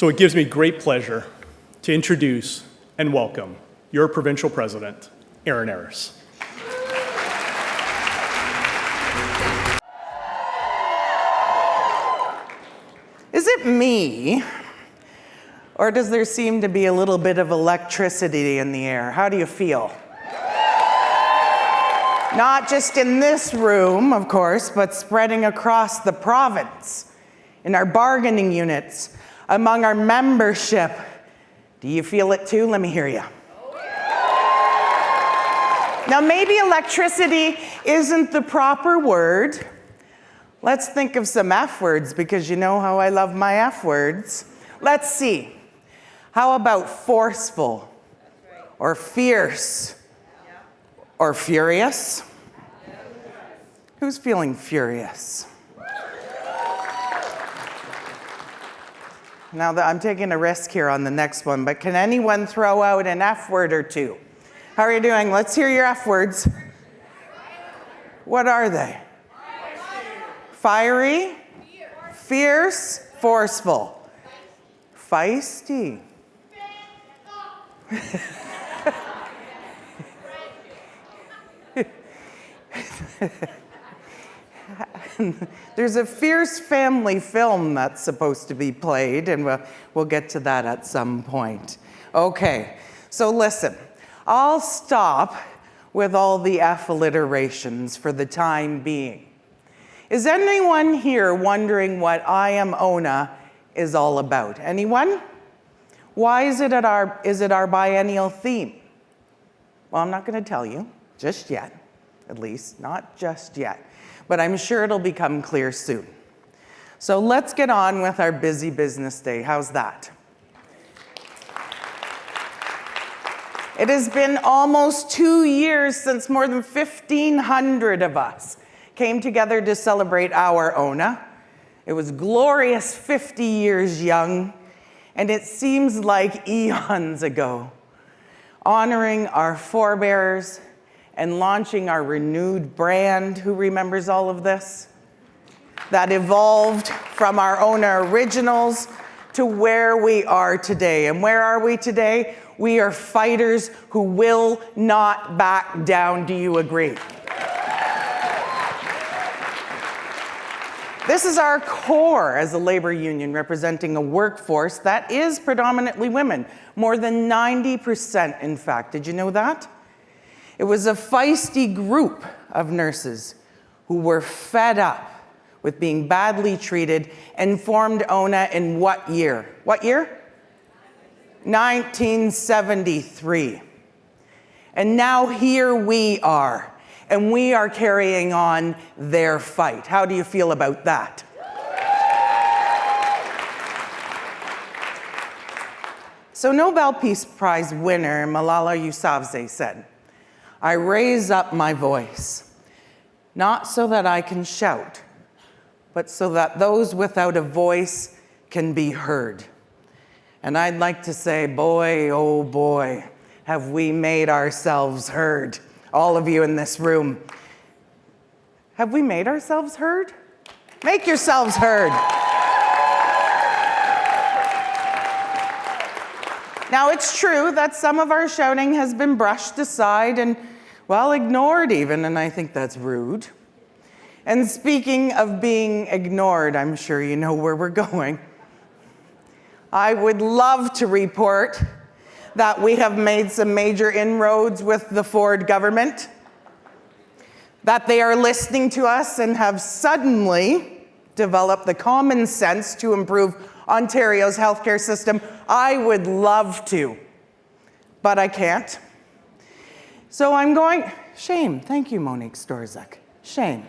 So it gives me great pleasure to introduce and welcome your provincial president, Erin. Is it me, or does there seem to be a little bit of electricity in the air? How do you feel? Not just in this room, of course, but spreading across the province, in our bargaining units, among our membership. Do you feel it too? Let me hear you. Now, maybe electricity isn't the proper word. Let's think of some F words, because you know how I love my F words. Let's see. How about forceful, or fierce, or furious? Who's feeling furious? Now, I'm taking a risk here on the next one, but can anyone throw out an F word or two? How are you doing? Let's hear your F words. What are they? Fiery, fierce, forceful, feisty. There's a Fierce family film that's supposed to be played, and we'll get to that at some point. Okay, so listen, I'll stop with all the F alliterations for the time being. Is anyone here wondering what I Am Ona is all about? Anyone? Why is it our biennial theme? Well, I'm not going to tell you just yet, at least not just yet, but I'm sure it'll become clear soon. So let's get on with our busy business day. How's that? It has been almost 2 years since more than 1,500 of us came together to celebrate our Ona. It was glorious 50 years young, and it seems like eons ago, honoring our forebears and launching our renewed brand. Who remembers all of this? That evolved from our Ona originals to where we are today. And where are we today? We are fighters who will not back down. Do you agree? This is our core as a labor union representing a workforce that is predominantly women. More than 90%, in fact. Did you know that? It was a feisty group of nurses who were fed up with being badly treated and formed Ona in what year? What year? 1973. And now here we are, and we are carrying on their fight. How do you feel about that? So Nobel Peace Prize winner Malala Yousafzai said, "I raise up my voice, not so that I can shout, but so that those without a voice can be heard." And I'd like to say, boy, oh boy, have we made ourselves heard. All of you in this room. Have we made ourselves heard? Make yourselves heard. Now, it's true that some of our shouting has been brushed aside and, well, ignored even, and I think that's rude. And speaking of being ignored, I'm sure you know where we're going. I would love to report that we have made some major inroads with the Ford government, that they are listening to us and have suddenly developed the common sense to improve Ontario's healthcare system. I would love to, but I can't. So I'm going, shame. Thank you, Monique Storzak. Shame.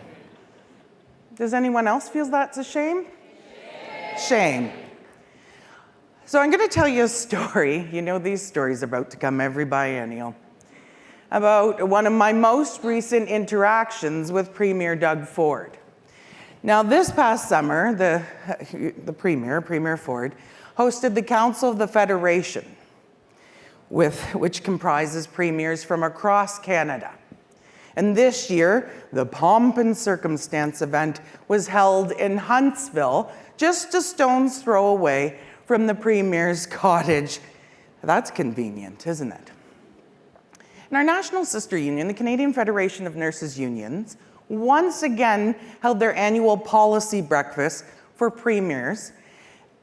Does anyone else feel that's a shame? Shame. So I'm going to tell you a story. You know these stories are about to come every biennial. About one of my most recent interactions with Premier Doug Ford. Now, this past summer, the Premier Ford, hosted the Council of the Federation, which comprises premiers from across Canada. And this year, the Pomp and Circumstance event was held in Huntsville, just a stone's throw away from the Premier's cottage. That's convenient, isn't it? And our national sister union, the Canadian Federation of Nurses Unions, once again held their annual policy breakfast for premiers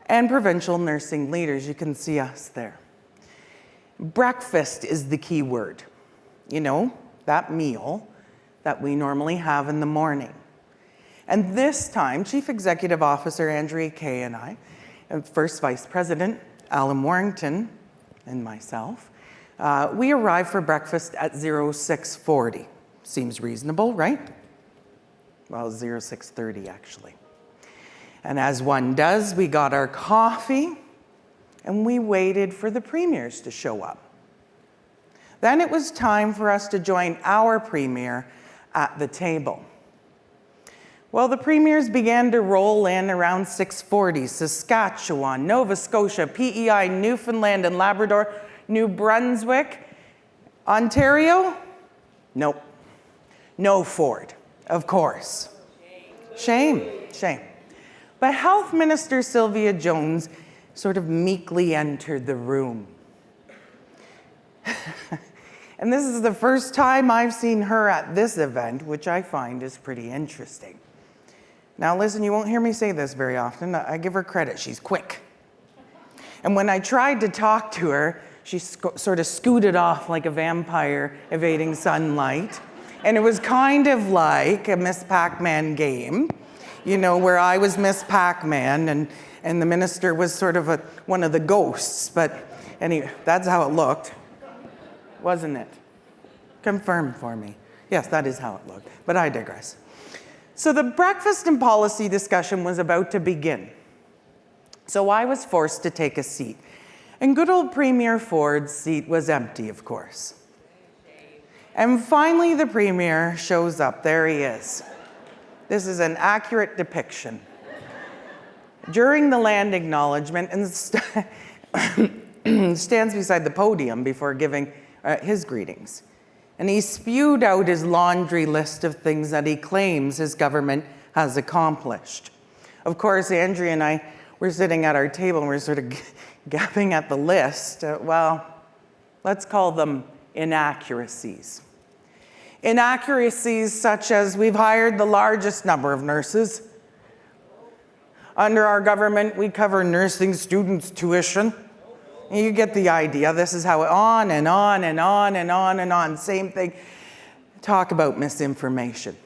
and provincial nursing leaders. You can see us there. Breakfast is the key word. You know, that meal that we normally have in the morning. And this time, Chief Executive Officer Andrea Kay and I, and First Vice President Alan Warrington and myself, we arrived for breakfast at 0640. Seems reasonable, right? Well, 0630 actually. And as one does, we got our coffee and we waited for the premiers to show up. Then it was time for us to join our premier at the table. Well, the premiers began to roll in around 6:40. Saskatchewan, Nova Scotia, PEI, Newfoundland and Labrador, New Brunswick, Ontario? Nope. No Ford, of course. Shame. But Health Minister Sylvia Jones sort of meekly entered the room. And this is the first time I've seen her at this event, which I find is pretty interesting. Now listen, you won't hear me say this very often. I give her credit, she's quick. And when I tried to talk to her, she sort of scooted off like a vampire evading sunlight. And it was kind of like a Miss Pac-Man game, you know, where I was Miss Pac-Man and the minister was sort of one of the ghosts. But anyway, that's how it looked, wasn't it? Confirm for me. Yes, that is how it looked, but I digress. So the breakfast and policy discussion was about to begin. So I was forced to take a seat. And good old Premier Ford's seat was empty, of course. And finally, the Premier shows up. There he is. This is an accurate depiction. During the land acknowledgement, and stands beside the podium before giving his greetings. And he spewed out his laundry list of things that he claims his government has accomplished. Of course, Andrea and I were sitting at our table and we're sort of gapping at the list. Well, let's call them inaccuracies. Inaccuracies such as we've hired the largest number of nurses. Under our government, we cover nursing students' tuition. You get the idea. This is how on and on and on and on and on. Same thing. Talk about misinformation.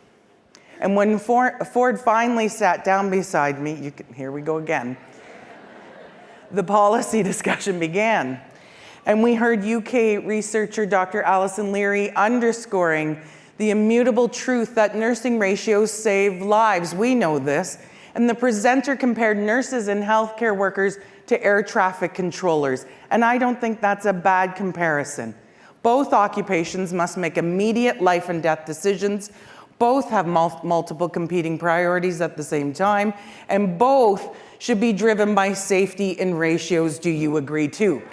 And when Ford finally sat down beside me, here we go again, the policy discussion began. And we heard UK researcher Dr. Alison Leary underscoring the immutable truth that nursing ratios save lives. We know this. And the presenter compared nurses and healthcare workers to air traffic controllers. And I don't think that's a bad comparison. Both occupations must make immediate life and death decisions. Both have multiple competing priorities at the same time. And both should be driven by safety in ratios. Do you agree too?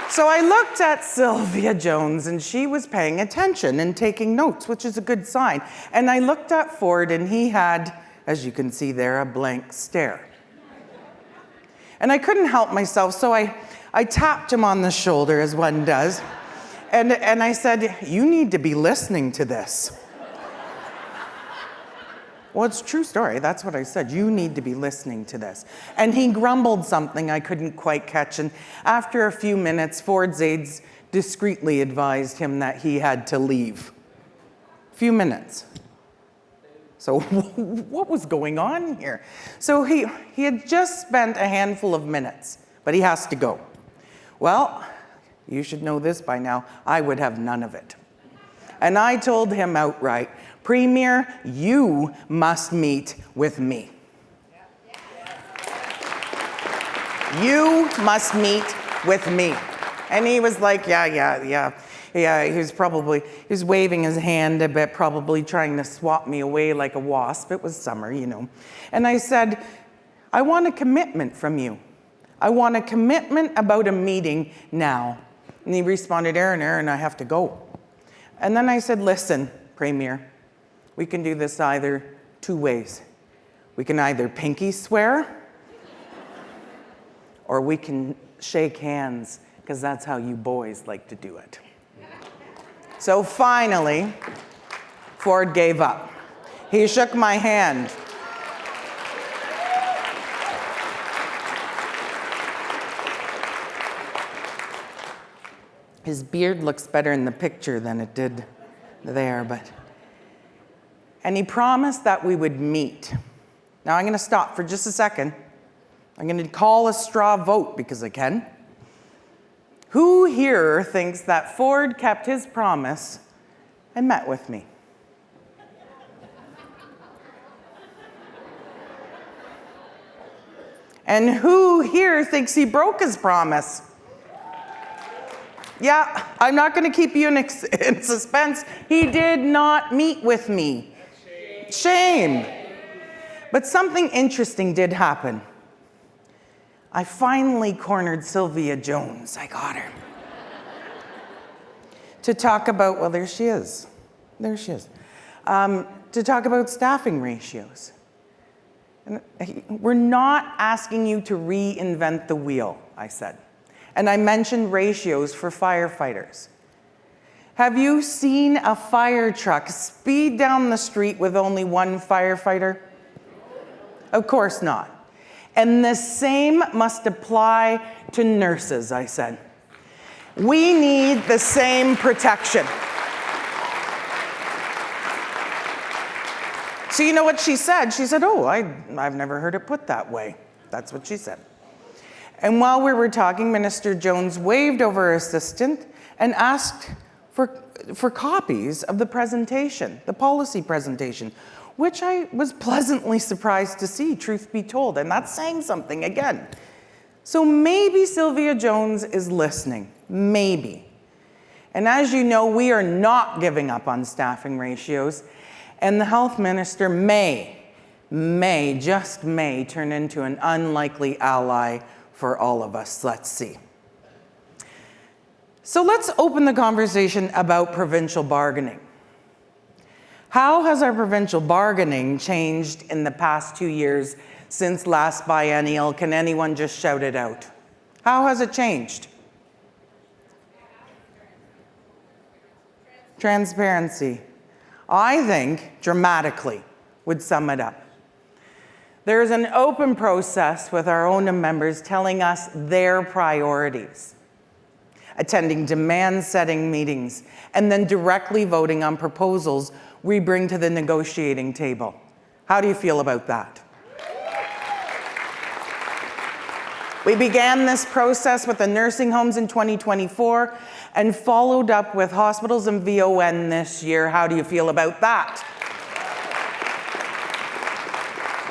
So I looked at Sylvia Jones and she was paying attention and taking notes, which is a good sign. And I looked at Ford and he had, as you can see there, a blank stare. And I couldn't help myself, so I tapped him on the shoulder as one does. And I said, "You need to be listening to this." Well, it's a true story. That's what I said. You need to be listening to this. And he grumbled something I couldn't quite catch. And after a few minutes, Ford's aides discreetly advised him that he had to leave. A few minutes. So what was going on here? So he had just spent a handful of minutes, but he has to go. Well, you should know this by now. I would have none of it. And I told him outright, "Premier, you must meet with me. You must meet with me." And he was like, yeah. He was waving his hand a bit, probably trying to swat me away like a wasp. It was summer, you know. And I said, "I want a commitment from you. I want a commitment about a meeting now." And he responded, Erin, I have to go." And then I said, "Listen, Premier, we can do this either two ways. We can either pinky swear or we can shake hands, because that's how you boys like to do it. So finally, Ford gave up. He shook my hand. His beard looks better in the picture than it did there, and he promised that we would meet. Now I'm going to stop for just a second. I'm going to call a straw vote because I can. Who here thinks that Ford kept his promise and met with me? And who here thinks he broke his promise? Yeah, I'm not going to keep you in suspense. He did not meet with me. Shame. But something interesting did happen. I finally cornered Sylvia Jones. I got her. To talk about, well, there she is. There she is. To talk about staffing ratios. And we're not asking you to reinvent the wheel, I said. And I mentioned ratios for firefighters. Have you seen a fire truck speed down the street with only one firefighter? Of course not. And the same must apply to nurses, I said. We need the same protection. So you know what she said? She said, oh, I've never heard it put that way. That's what she said. And while we were talking, Minister Jones waved over her assistant and asked for copies of the presentation, the policy presentation, which I was pleasantly surprised to see, truth be told. And that's saying something again. So maybe Sylvia Jones is listening, maybe. And as you know, we are not giving up on staffing ratios. And the health minister may, just may, turn into an unlikely ally for all of us. Let's see. So let's open the conversation about provincial bargaining. How has our provincial bargaining changed in the past 2 years since last biennial? Can anyone just shout it out? How has it changed? Transparency. I think dramatically would sum it up. There's an open process with our own members telling us their priorities, attending demand-setting meetings, and then directly voting on proposals we bring to the negotiating table. How do you feel about that? We began this process with the nursing homes in 2024 and followed up with hospitals and VON this year. How do you feel about that?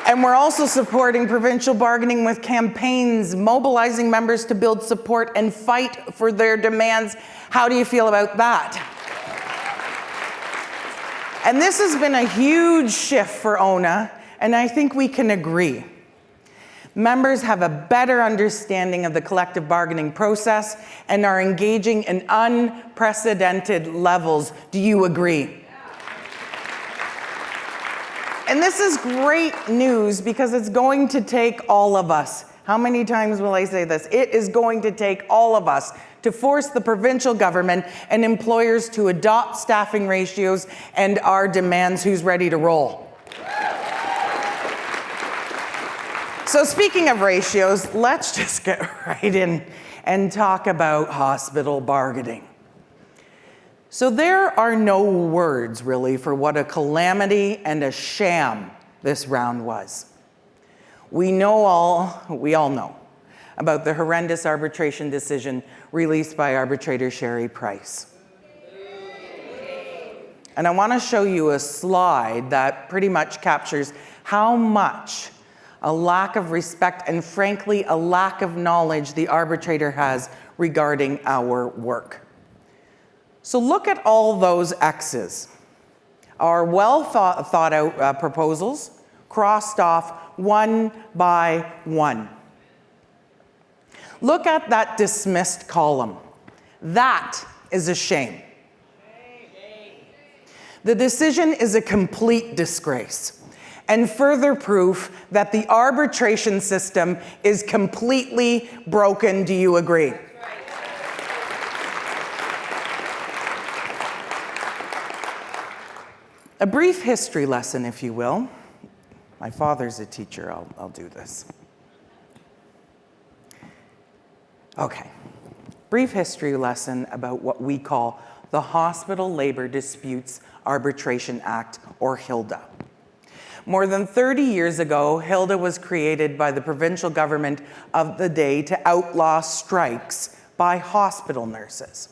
And we're also supporting provincial bargaining with campaigns, mobilizing members to build support and fight for their demands. How do you feel about that? And this has been a huge shift for ONA, and I think we can agree. Members have a better understanding of the collective bargaining process and are engaging in unprecedented levels. Do you agree? And this is great news because it's going to take all of us. How many times will I say this? It is going to take all of us to force the provincial government and employers to adopt staffing ratios and our demands. Who's ready to roll? So speaking of ratios, let's just get right in and talk about hospital bargaining. So there are no words, really, for what a calamity and a sham this round was. We all know about the horrendous arbitration decision released by arbitrator Sherry Price. And I want to show you a slide that pretty much captures how much a lack of respect and, frankly, a lack of knowledge the arbitrator has regarding our work. So look at all those X's. Our well thought out proposals crossed off one by one. Look at that dismissed column. That is a shame. The decision is a complete disgrace. and further proof that the arbitration system is completely broken. Do you agree? A brief history lesson, if you will. My father's a teacher, I'll do this. Okay, brief history lesson about what we call the Hospital Labor Disputes Arbitration Act, or HILDA. More than 30 years ago, HILDA was created by the provincial government of the day to outlaw strikes by hospital nurses.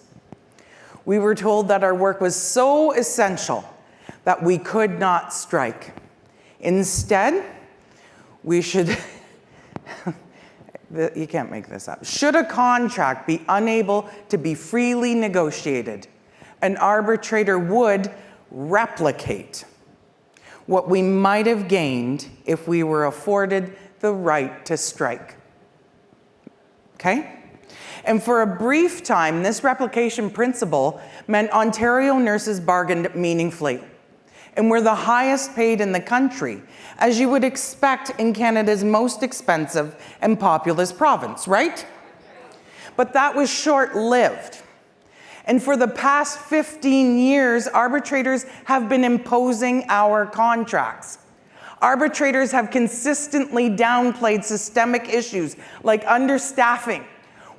We were told that our work was so essential that we could not strike. Instead, we should, you can't make this up, should a contract be unable to be freely negotiated, an arbitrator would replicate what we might have gained if we were afforded the right to strike. Okay? And for a brief time, this replication principle meant Ontario nurses bargained meaningfully and were the highest paid in the country, as you would expect in Canada's most expensive and populous province, right? But that was short-lived. And for the past 15 years, arbitrators have been imposing our contracts. Arbitrators have consistently downplayed systemic issues like understaffing,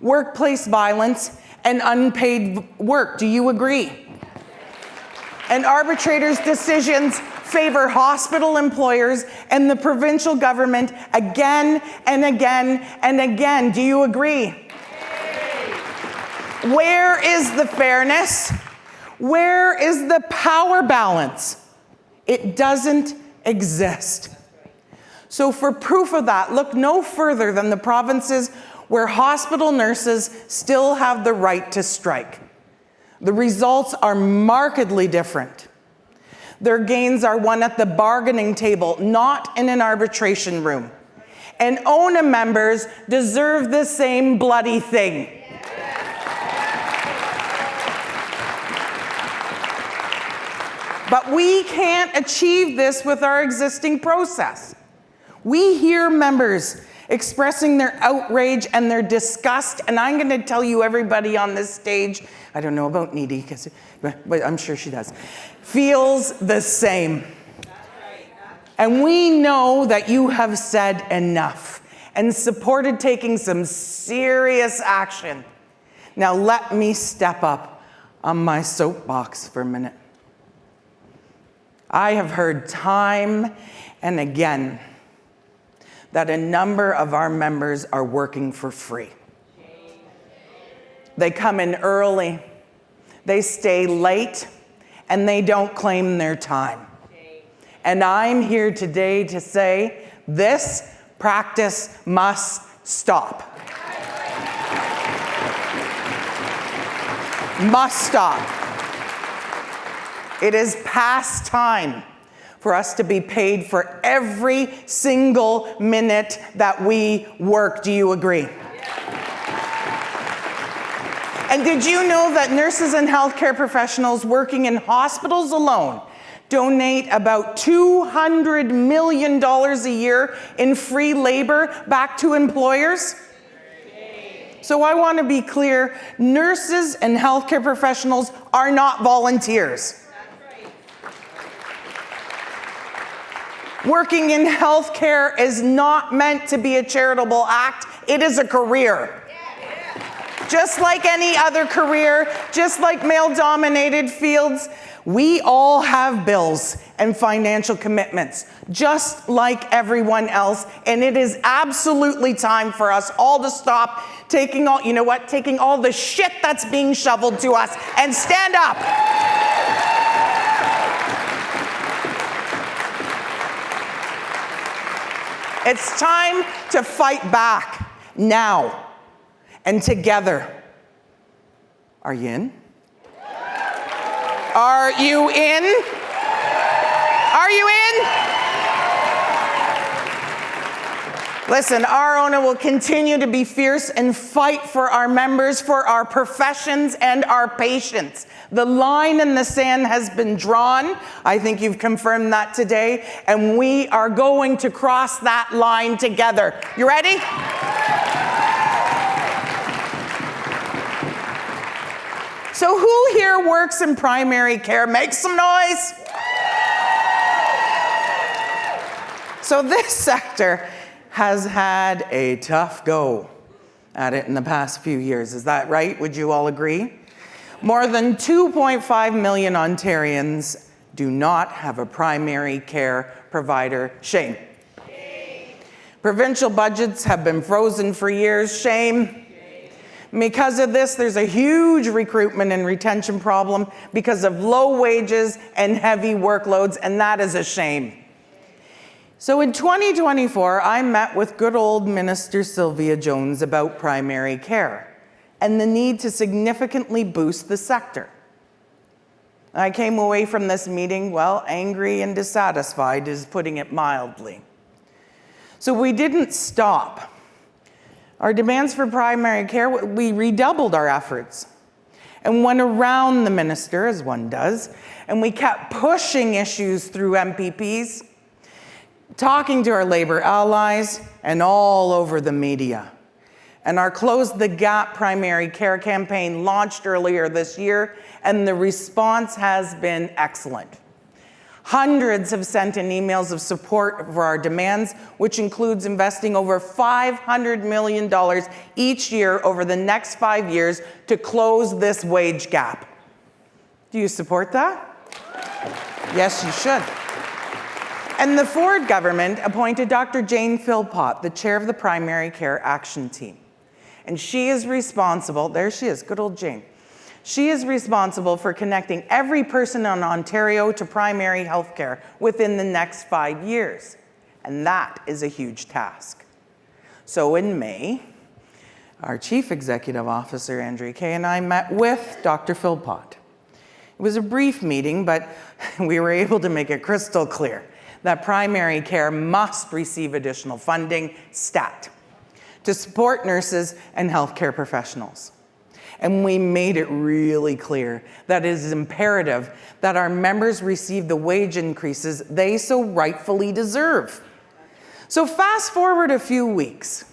workplace violence, and unpaid work. Do you agree? And arbitrators' decisions favor hospital employers and the provincial government again and again and again. Do you agree? Where is the fairness? Where is the power balance? It doesn't exist. So for proof of that, look no further than the provinces where hospital nurses still have the right to strike. The results are markedly different. Their gains are won at the bargaining table, not in an arbitration room. And ONA members deserve the same bloody thing. But we can't achieve this with our existing process. We hear members expressing their outrage and their disgust, and I'm going to tell you, everybody on this stage, I don't know about Needy, but I'm sure she does, feels the same. And we know that you have said enough and supported taking some serious action. Now let me step up on my soapbox for a minute. I have heard time and again that a number of our members are working for free. They come in early, they stay late, and they don't claim their time. And I'm here today to say this practice must stop. Must stop. It is past time for us to be paid for every single minute that we work. Do you agree? And did you know that nurses and healthcare professionals working in hospitals alone donate about $200 million a year in free labor back to employers? So I want to be clear, nurses and healthcare professionals are not volunteers. Working in healthcare is not meant to be a charitable act. It is a career. Just like any other career, just like male-dominated fields, we all have bills and financial commitments, just like everyone else. And it is absolutely time for us all to stop taking all the shit that's being shoveled to us and stand up. It's time to fight back now and together. Are you in? Are you in? Are you in? Listen, our owner will continue to be fierce and fight for our members, for our professions, and our patients. The line in the sand has been drawn. I think you've confirmed that today, and we are going to cross that line together. You ready? So who here works in primary care? Make some noise. So this sector has had a tough go at it in the past few years. Is that right? Would you all agree? More than 2.5 million Ontarians do not have a primary care provider. Shame. Provincial budgets have been frozen for years. Shame. Because of this, there's a huge recruitment and retention problem because of low wages and heavy workloads, and that is a shame. So in 2024, I met with good old Minister Sylvia Jones about primary care and the need to significantly boost the sector. I came away from this meeting, well, angry and dissatisfied is putting it mildly. So we didn't stop. Our demands for primary care, we redoubled our efforts and went around the minister, as one does, and we kept pushing issues through MPPs, talking to our Labour allies, and all over the media. And our Close the Gap primary care campaign launched earlier this year, and the response has been excellent. Hundreds have sent in emails of support for our demands, which includes investing over $500 million each year over the next 5 years to close this wage gap. Do you support that? Yes, you should. And the Ford government appointed Dr. Jane Philpott, the chair of the Primary Care Action Team. And she is responsible, there she is, good old Jane. She is responsible for connecting every person in Ontario to primary health care within the next 5 years. And that is a huge task. So in May, our Chief Executive Officer, Andrea Kay, and I met with Dr. Philpott. It was a brief meeting, but we were able to make it crystal clear that primary care must receive additional funding, stat, to support nurses and healthcare professionals. And we made it really clear that it is imperative that our members receive the wage increases they so rightfully deserve. So fast forward a few weeks,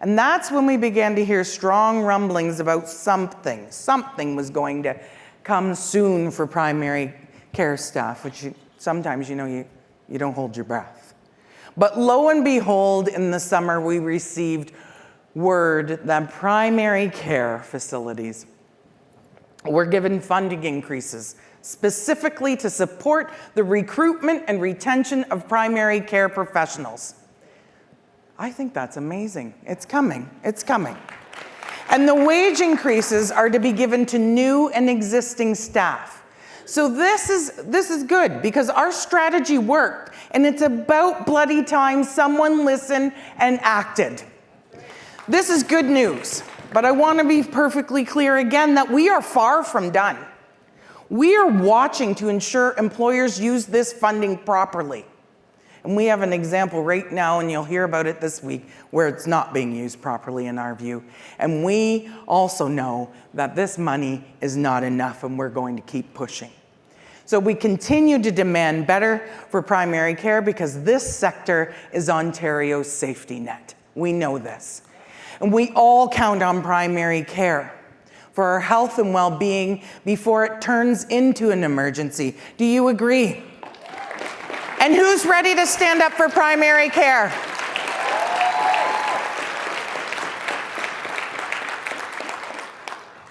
and that's when we began to hear strong rumblings about something. Something was going to come soon for primary care staff, which sometimes, you don't hold your breath. But lo and behold, in the summer, we received word that primary care facilities were given funding increases specifically to support the recruitment and retention of primary care professionals. I think that's amazing. It's coming. It's coming. And the wage increases are to be given to new and existing staff. So this is good because our strategy worked, and it's about bloody time someone listened and acted. This is good news, but I want to be perfectly clear again that we are far from done. We are watching to ensure employers use this funding properly. And we have an example right now, and you'll hear about it this week, where it's not being used properly in our view. And we also know that this money is not enough, and we're going to keep pushing. So we continue to demand better for primary care because this sector is Ontario's safety net. We know this. And we all count on primary care for our health and well-being before it turns into an emergency. Do you agree? And who's ready to stand up for primary care?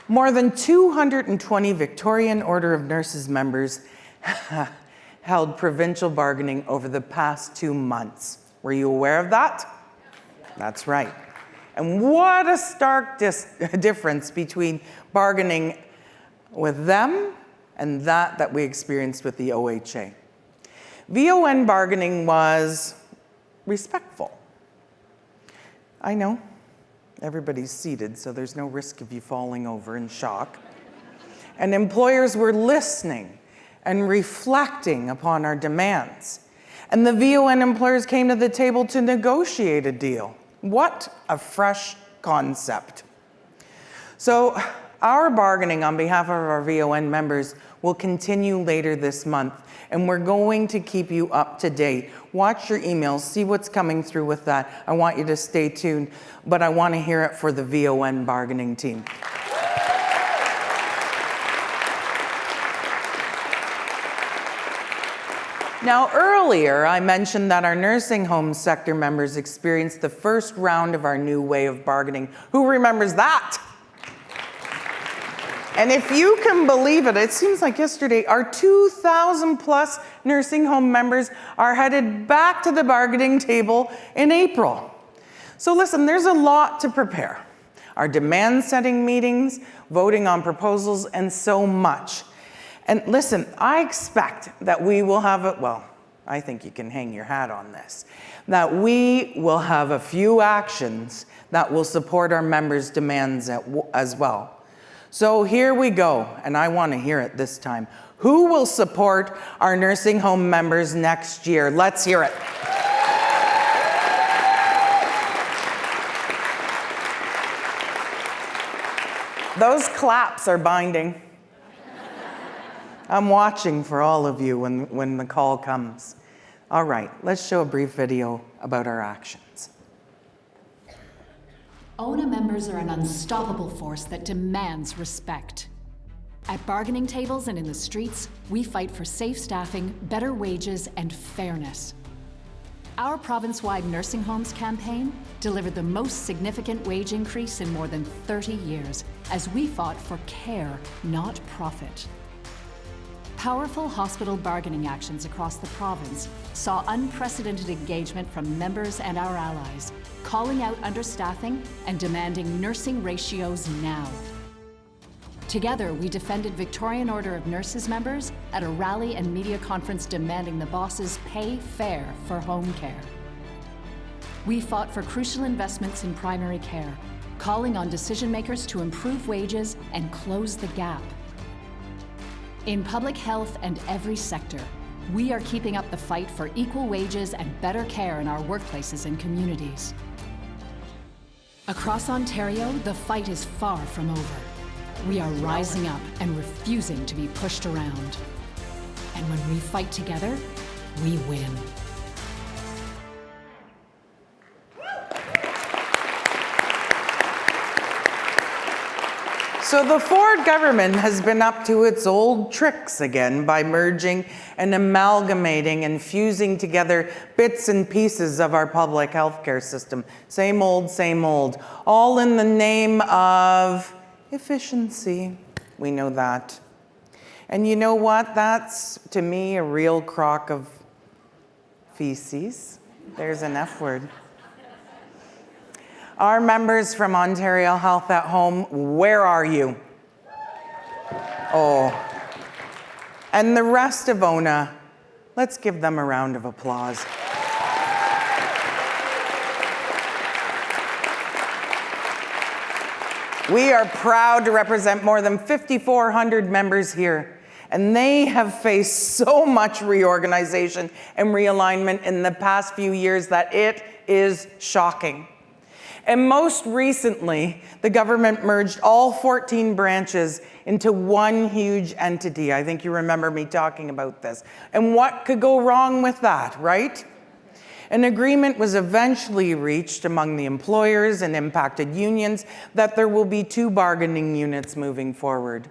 More than 220 Victorian Order of Nurses members held provincial bargaining over the past 2 months. Were you aware of that? That's right. And what a stark difference between bargaining with them and that we experienced with the OHA. VON bargaining was respectful. I know, everybody's seated, so there's no risk of you falling over in shock. And employers were listening and reflecting upon our demands. And the VON employers came to the table to negotiate a deal. What a fresh concept. So our bargaining on behalf of our VON members will continue later this month, and we're going to keep you up to date. Watch your emails, see what's coming through with that. I want you to stay tuned, but I want to hear it for the VON bargaining team. Now, earlier, I mentioned that our nursing home sector members experienced the first round of our new way of bargaining. Who remembers that? And if you can believe it, it seems like yesterday, our 2,000 plus nursing home members are headed back to the bargaining table in April. So listen, there's a lot to prepare. Our demand setting meetings, voting on proposals, and so much. And listen, I expect that we will have I think you can hang your hat on this, that we will have a few actions that will support our members' demands as well. So here we go, and I want to hear it this time. Who will support our nursing home members next year? Let's hear it. Those claps are binding. I'm watching for all of you when the call comes. All right, let's show a brief video about our actions. ONA members are an unstoppable force that demands respect. At bargaining tables and in the streets, we fight for safe staffing, better wages, and fairness. Our province-wide nursing homes campaign delivered the most significant wage increase in more than 30 years as we fought for care, not profit. Powerful hospital bargaining actions across the province saw unprecedented engagement from members and our allies, calling out understaffing and demanding nursing ratios now. Together, we defended Victorian Order of Nurses members at a rally and media conference demanding the bosses pay fair for home care. We fought for crucial investments in primary care, calling on decision makers to improve wages and close the gap. In public health and every sector, we are keeping up the fight for equal wages and better care in our workplaces and communities. Across Ontario, the fight is far from over. We are rising up and refusing to be pushed around. And when we fight together, we win. So the Ford government has been up to its old tricks again by merging and amalgamating and fusing together bits and pieces of our public healthcare system. Same old, all in the name of efficiency. We know that. And you know what? That's, to me, a real crock of feces. There's an F word. Our members from Ontario Health at Home, where are you? Oh. And the rest of ONA, let's give them a round of applause. We are proud to represent more than 5,400 members here, and they have faced so much reorganization and realignment in the past few years that it is shocking. And most recently, the government merged all 14 branches into one huge entity. I think you remember me talking about this. And what could go wrong with that, right? An agreement was eventually reached among the employers and impacted unions that there will be 2 bargaining units moving forward.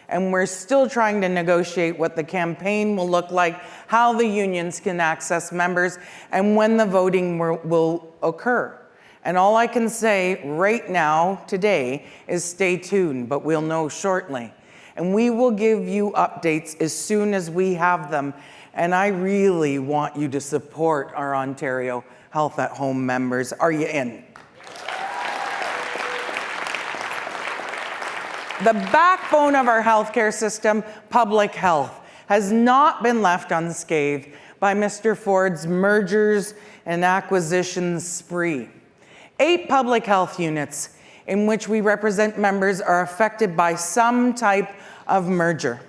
And we're still trying to negotiate what the campaign will look like, how the unions can access members, and when the voting will occur. And all I can say right now, today, is stay tuned, but we'll know shortly. And we will give you updates as soon as we have them. And I really want you to support our Ontario Health at Home members. Are you in? The backbone of our healthcare system, public health, has not been left unscathed by Mr. Ford's mergers and acquisitions spree. 8 public health units in which we represent members are affected by some type of merger.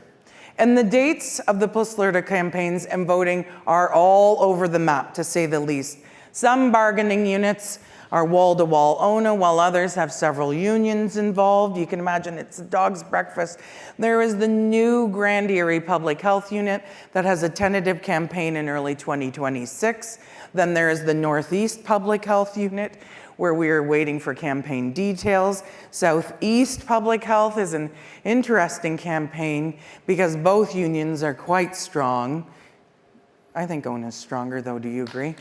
And the dates of the Plus-Florida campaigns and voting are all over the map, to say the least. Some bargaining units are wall-to-wall ONA, while others have several unions involved. You can imagine it's a dog's breakfast. There is the new Grand Erie Public Health Unit that has a tentative campaign in early 2026. Then there is the Northeast Public Health Unit, where we are waiting for campaign details. Southeast Public Health is an interesting campaign because both unions are quite strong. I think ONA is stronger though, do you agree?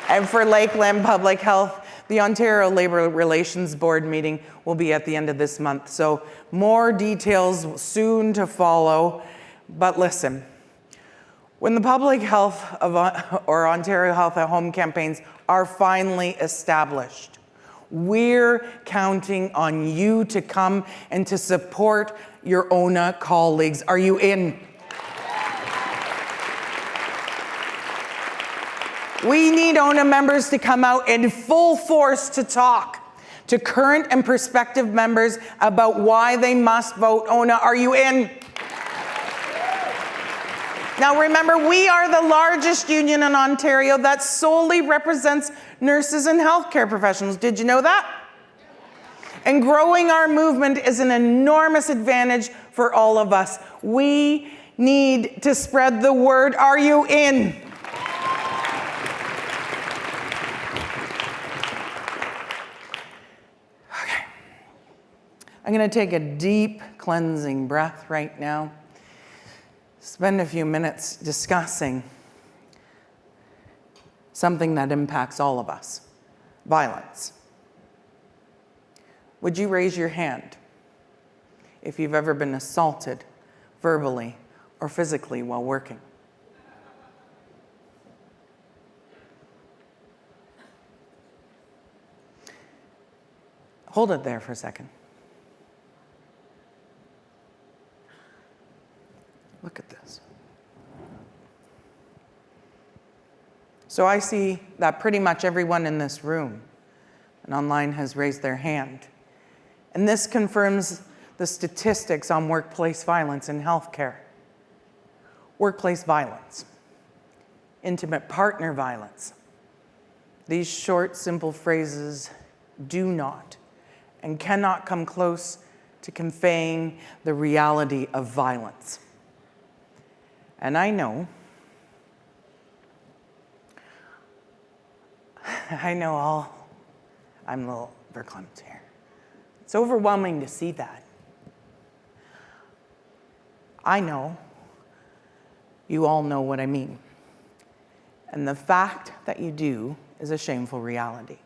And for Lakeland Public Health, the Ontario Labour Relations Board meeting will be at the end of this month. So more details soon to follow. But listen, when the public health or Ontario Health at Home campaigns are finally established, we're counting on you to come and to support your ONA colleagues. Are you in? We need ONA members to come out in full force to talk to current and prospective members about why they must vote ONA. Are you in? Now remember, we are the largest union in Ontario that solely represents nurses and healthcare professionals. Did you know that? And growing our movement is an enormous advantage for all of us. We need to spread the word. Are you in? Okay. I'm going to take a deep cleansing breath right now. Spend a few minutes discussing something that impacts all of us, violence. Would you raise your hand if you've ever been assaulted verbally or physically while working? Hold it there for a second. Look at this. So I see that pretty much everyone in this room and online has raised their hand. And this confirms the statistics on workplace violence in healthcare. Workplace violence, intimate partner violence. These short, simple phrases do not and cannot come close to conveying the reality of violence. And I know I'm a little verklempt here. It's overwhelming to see that. I know you all know what I mean. And the fact that you do is a shameful reality.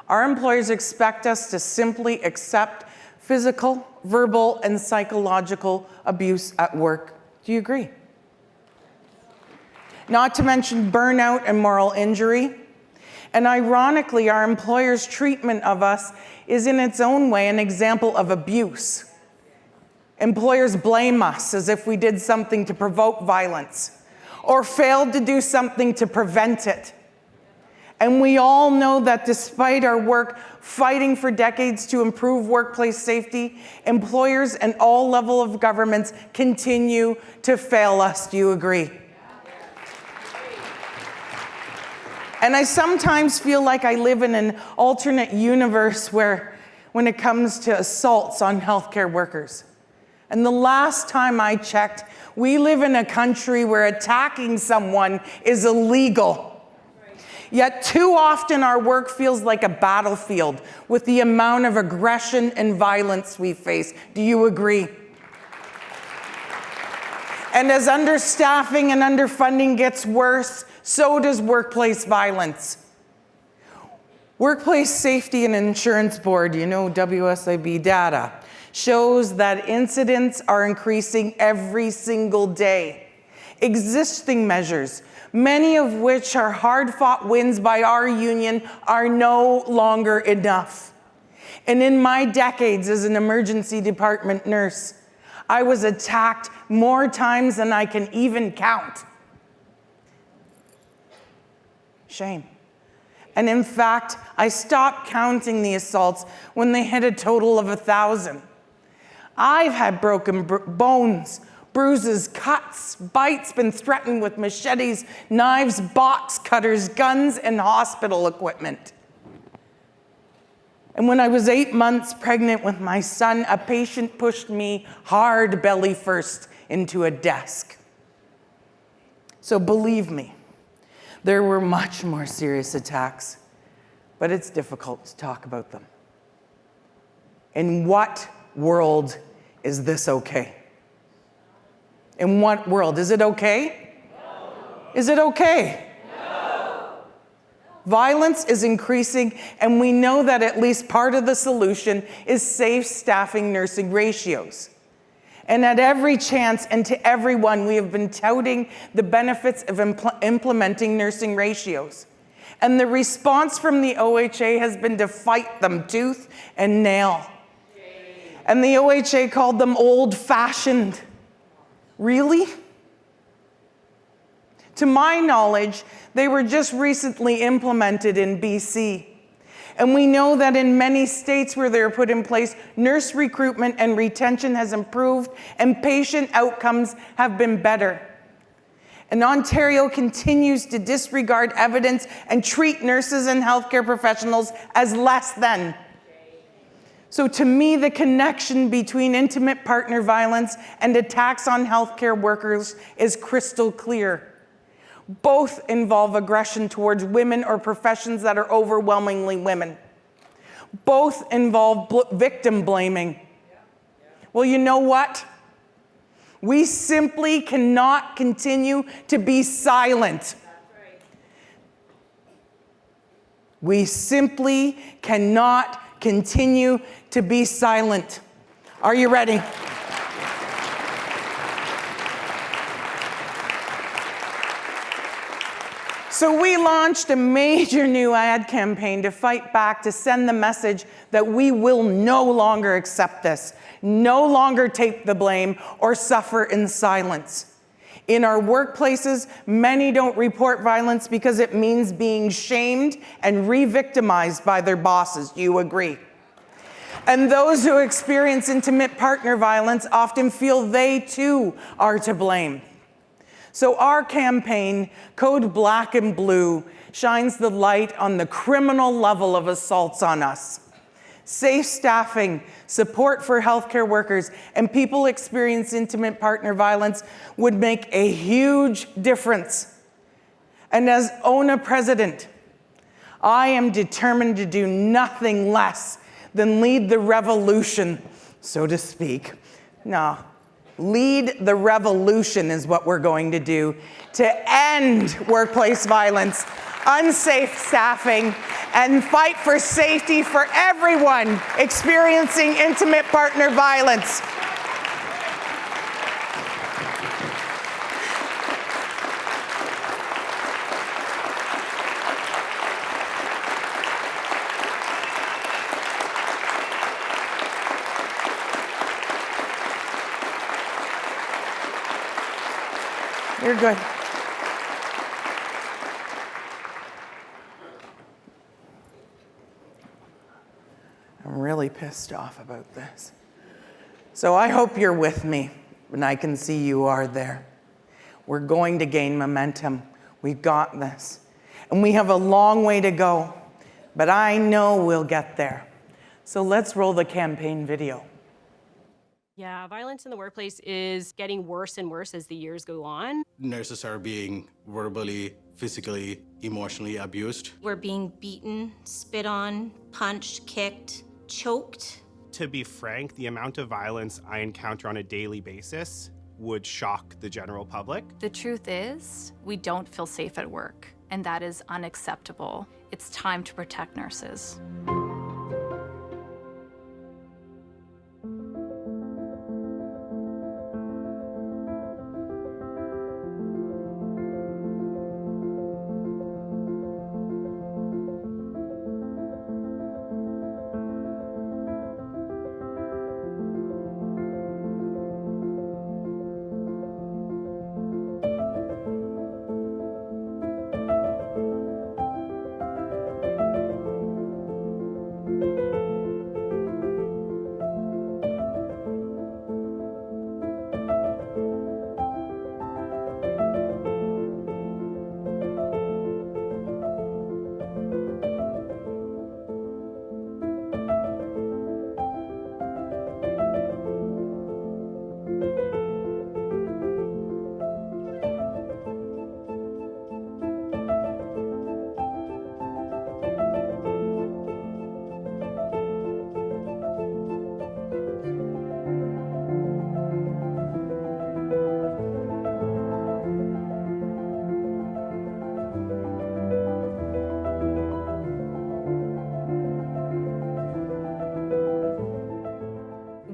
Our employers expect us to simply accept physical, verbal, and psychological abuse at work. Do you agree? Not to mention burnout and moral injury. And ironically, our employers' treatment of us is in its own way an example of abuse. Employers blame us as if we did something to provoke violence or failed to do something to prevent it. And we all know that despite our work fighting for decades to improve workplace safety, employers and all levels of governments continue to fail us. Do you agree? And I sometimes feel like I live in an alternate universe where, when it comes to assaults on healthcare workers. And the last time I checked, we live in a country where attacking someone is illegal. Yet too often our work feels like a battlefield with the amount of aggression and violence we face. Do you agree? And as understaffing and underfunding gets worse, so does workplace violence. Workplace Safety and Insurance Board, WSIB data, shows that incidents are increasing every single day. Existing measures, many of which are hard-fought wins by our union, are no longer enough. And in my decades as an emergency department nurse, I was attacked more times than I can even count. Shame. And in fact, I stopped counting the assaults when they hit a total of 1,000. I've had broken bones, bruises, cuts, bites, been threatened with machetes, knives, box cutters, guns, and hospital equipment. And when I was 8 months pregnant with my son, a patient pushed me hard belly first into a desk. So believe me, there were much more serious attacks, but it's difficult to talk about them. In what world is this okay? In what world? Is it okay? No. Is it okay? No. Violence is increasing, and we know that at least part of the solution is safe staffing nursing ratios. And at every chance and to everyone, we have been touting the benefits of implementing nursing ratios. And the response from the OHA has been to fight them tooth and nail. And the OHA called them old-fashioned. Really? To my knowledge, they were just recently implemented in BC. And we know that in many states where they're put in place, nurse recruitment and retention has improved and patient outcomes have been better. And Ontario continues to disregard evidence and treat nurses and healthcare professionals as less than. So to me, the connection between intimate partner violence and attacks on healthcare workers is crystal clear. Both involve aggression towards women or professions that are overwhelmingly women. Both involve victim blaming. Well, you know what? We simply cannot continue to be silent. We simply cannot continue to be silent. Are you ready? So we launched a major new ad campaign to fight back, to send the message that we will no longer accept this, no longer take the blame or suffer in silence. In our workplaces, many don't report violence because it means being shamed and re-victimized by their bosses. Do you agree? And those who experience intimate partner violence often feel they too are to blame. So our campaign, Code Black and Blue, shines the light on the criminal level of assaults on us. Safe staffing, support for healthcare workers, and people experiencing intimate partner violence would make a huge difference. And as ONA president, I am determined to do nothing less than lead the revolution, so to speak. No. Lead the revolution is what we're going to do to end workplace violence, unsafe staffing, and fight for safety for everyone experiencing intimate partner violence. You're good. I'm really pissed off about this. So I hope you're with me, and I can see you are there. We're going to gain momentum. We've got this. And we have a long way to go, but I know we'll get there. So let's roll the campaign video. Yeah, violence in the workplace is getting worse and worse as the years go on. Nurses are being verbally, physically, emotionally abused. We're being beaten, spit on, punched, kicked, choked. To be frank, the amount of violence I encounter on a daily basis would shock the general public. The truth is, we don't feel safe at work, and that is unacceptable. It's time to protect nurses.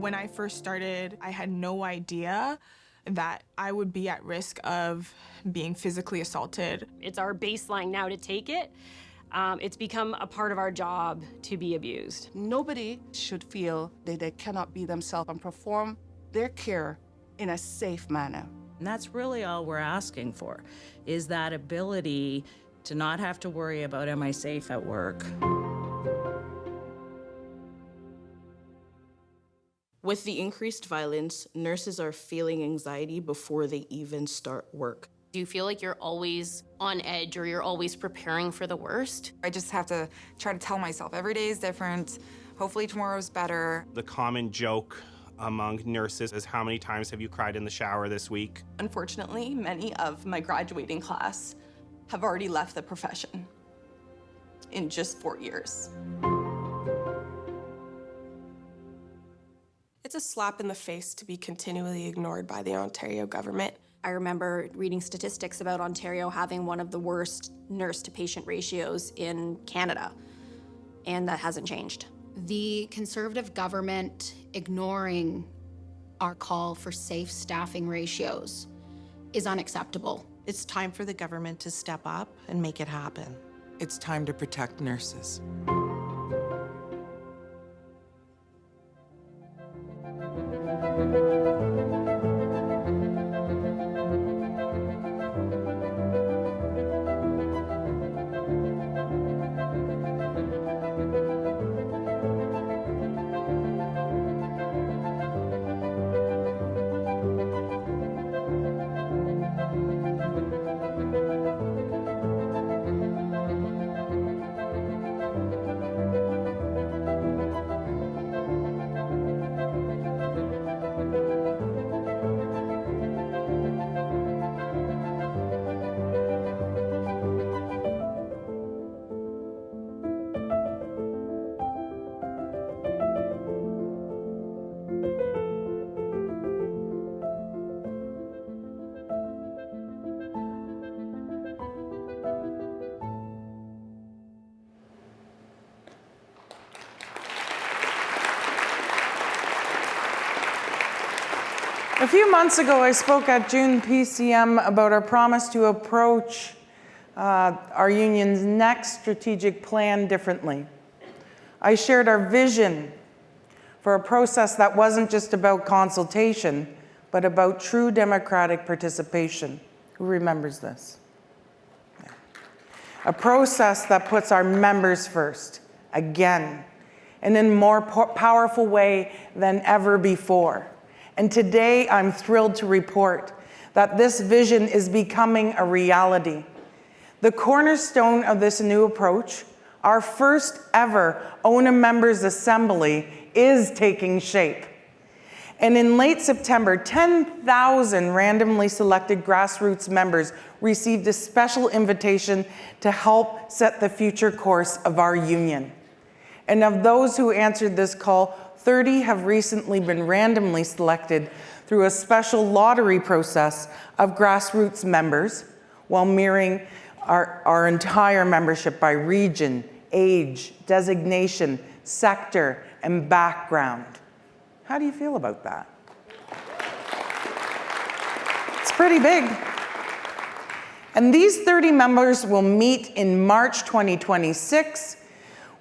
When I first started, I had no idea that I would be at risk of being physically assaulted. It's our baseline now to take it. It's become a part of our job to be abused. Nobody should feel that they cannot be themselves and perform their care in a safe manner. And that's really all we're asking for, is that ability to not have to worry about, am I safe at work? With the increased violence, nurses are feeling anxiety before they even start work. Do you feel like you're always on edge or you're always preparing for the worst? I just have to try to tell myself every day is different. Hopefully tomorrow's better. The common joke among nurses is, how many times have you cried in the shower this week? Unfortunately, many of my graduating class have already left the profession in just 4 years. It's a slap in the face to be continually ignored by the Ontario government. I remember reading statistics about Ontario having one of the worst nurse-to-patient ratios in Canada, and that hasn't changed. The Conservative government ignoring our call for safe staffing ratios is unacceptable. It's time for the government to step up and make it happen. It's time to protect nurses. A few months ago, I spoke at June PCM about our promise to approach our union's next strategic plan differently. I shared our vision for a process that wasn't just about consultation, but about true democratic participation. Who remembers this? Yeah. A process that puts our members first, again, and in a more powerful way than ever before. And today, I'm thrilled to report that this vision is becoming a reality. The cornerstone of this new approach, our first ever ONA Members Assembly, is taking shape. And in late September, 10,000 randomly selected grassroots members received a special invitation to help set the future course of our union. And of those who answered this call, 30 have recently been randomly selected through a special lottery process of grassroots members, while mirroring our entire membership by region, age, designation, sector, and background. How do you feel about that? It's pretty big. And these 30 members will meet in March 2026,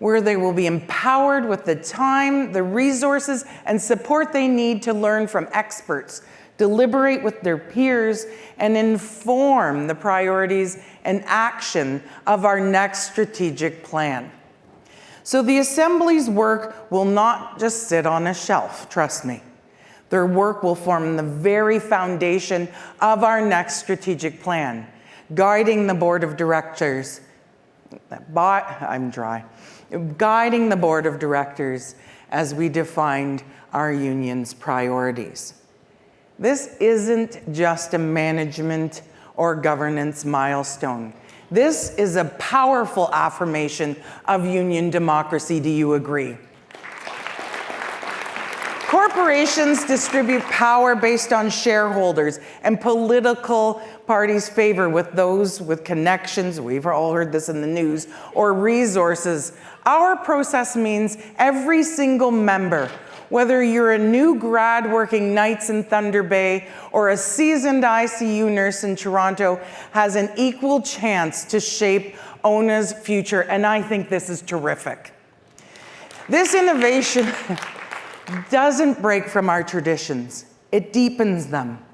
where they will be empowered with the time, the resources, and support they need to learn from experts, deliberate with their peers, and inform the priorities and action of our next strategic plan. So the Assembly's work will not just sit on a shelf, trust me. Their work will form the very foundation of our next strategic plan, guiding the Board of Directors, guiding the Board of Directors as we defined our union's priorities. This isn't just a management or governance milestone. This is a powerful affirmation of union democracy. Do you agree? Corporations distribute power based on shareholders and political parties' favor with those with connections, we've all heard this in the news, or resources. Our process means every single member Whether you're a new grad working nights in Thunder Bay or a seasoned ICU nurse in Toronto has an equal chance to shape ONA's future, and I think this is terrific. This innovation doesn't break from our traditions, it deepens them.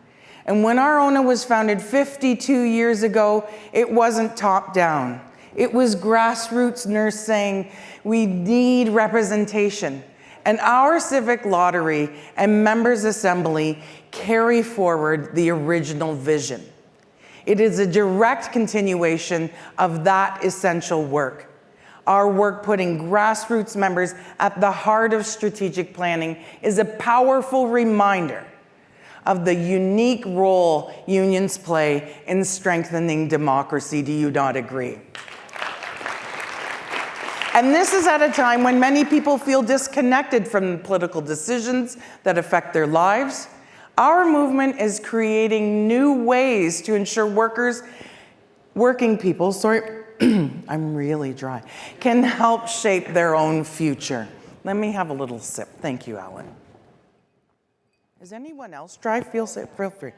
And when our ONA was founded 52 years ago, it wasn't top down. It was grassroots nurse saying, we need representation. And our civic lottery and members' assembly carry forward the original vision. It is a direct continuation of that essential work. Our work putting grassroots members at the heart of strategic planning is a powerful reminder of the unique role unions play in strengthening democracy. Do you not agree? And this is at a time when many people feel disconnected from the political decisions that affect their lives. Our movement is creating new ways to ensure working people, I'm really dry, can help shape their own future. Let me have a little sip. Thank you, Alan. Is anyone else dry? Feel free.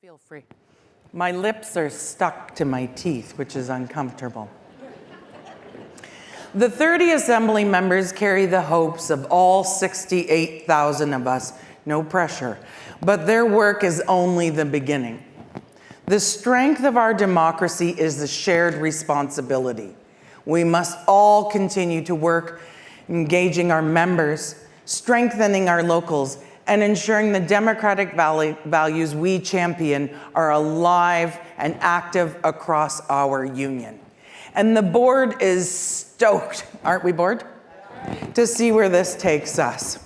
Feel free. My lips are stuck to my teeth, which is uncomfortable. The 30 Assembly members carry the hopes of all 68,000 of us. No pressure. But their work is only the beginning. The strength of our democracy is a shared responsibility. We must all continue to work, engaging our members, strengthening our locals, and ensuring the democratic values we champion are alive and active across our union. And the board is stoked, aren't we, board? To see where this takes us.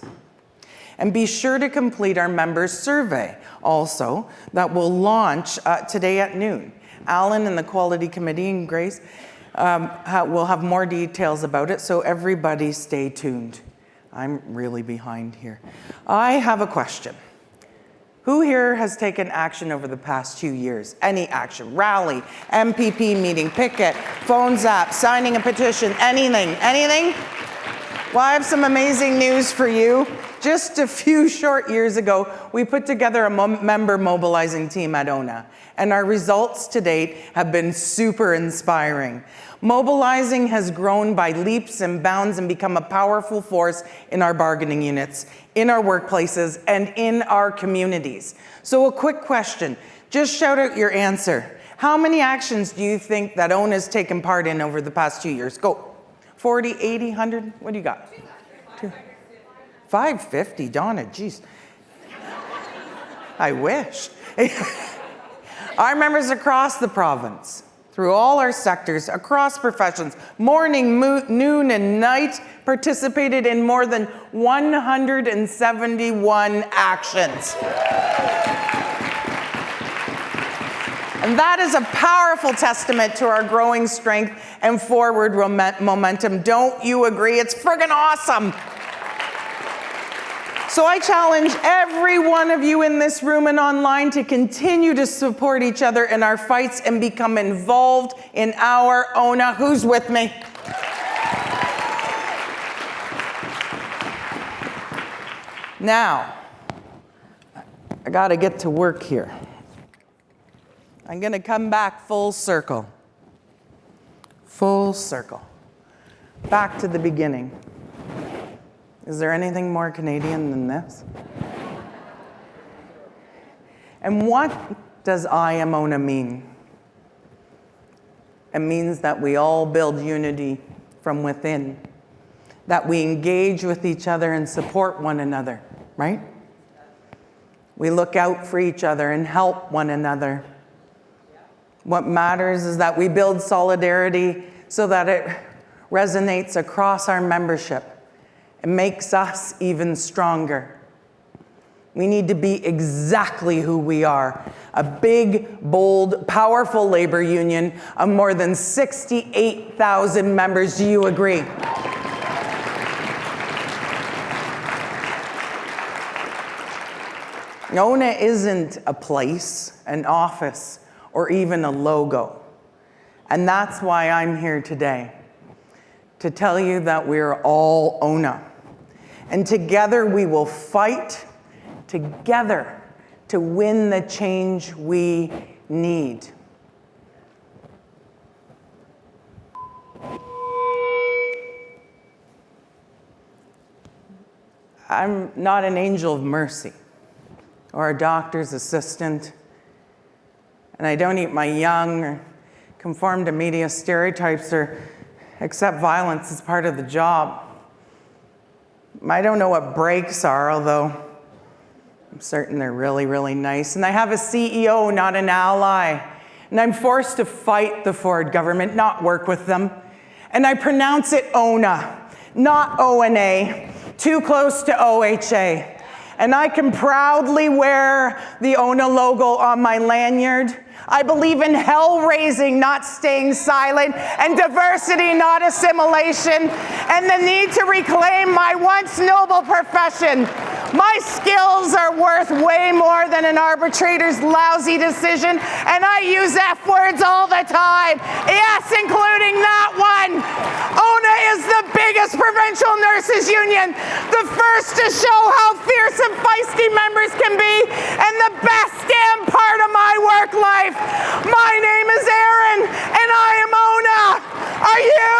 And be sure to complete our members' survey also that will launch today at noon. Alan and the Quality Committee and Grace will have more details about it, so everybody stay tuned. I'm really behind here. I have a question. Who here has taken action over the past 2 years? Any action? Rally, MPP meeting, picket, phone zap, signing a petition, anything? Anything? Well, I have some amazing news for you. Just a few short years ago, we put together a member mobilizing team at ONA, and our results to date have been super inspiring. Mobilizing has grown by leaps and bounds and become a powerful force in our bargaining units, in our workplaces, and in our communities. So a quick question, just shout out your answer. How many actions do you think that ONA has taken part in over the past 2 years? Go. 40, 80, 100? What do you got? 550, Donna, geez. I wish. Our members across the province, through all our sectors, across professions, morning, noon, and night, participated in more than 171 actions. And that is a powerful testament to our growing strength and forward momentum. Don't you agree? It's friggin' awesome. So I challenge every one of you in this room and online to continue to support each other in our fights and become involved in our ONA. Who's with me? Now, I gotta get to work here. I'm gonna come back full circle. Full circle. Back to the beginning. Is there anything more Canadian than this? And what does I am ONA mean? It means that we all build unity from within, that we engage with each other and support one another, right? We look out for each other and help one another. What matters is that we build solidarity so that it resonates across our membership. It makes us even stronger. We need to be exactly who we are. A big, bold, powerful labor union of more than 68,000 members. Do you agree? ONA isn't a place, an office, or even a logo. And that's why I'm here today, to tell you that we're all ONA. And together we will fight together to win the change we need. I'm not an angel of mercy or a doctor's assistant, and I don't eat my young or conform to media stereotypes or accept violence as part of the job. I don't know what breaks are, although I'm certain they're really, really nice. And I have a CEO, not an ally. And I'm forced to fight the Ford government, not work with them. And I pronounce it ONA, not ONA, too close to OHA. And I can proudly wear the ONA logo on my lanyard. I believe in hell raising, not staying silent, and diversity, not assimilation, and the need to reclaim my once noble profession. My skills are worth way more than an arbitrator's lousy decision, and I use F words all the time. Yes, including that one. ONA is the biggest provincial nurses union, the first to show how fierce and feisty members can be, and the best damn part of my work life. My name is Erin, and I am ONA. Are you?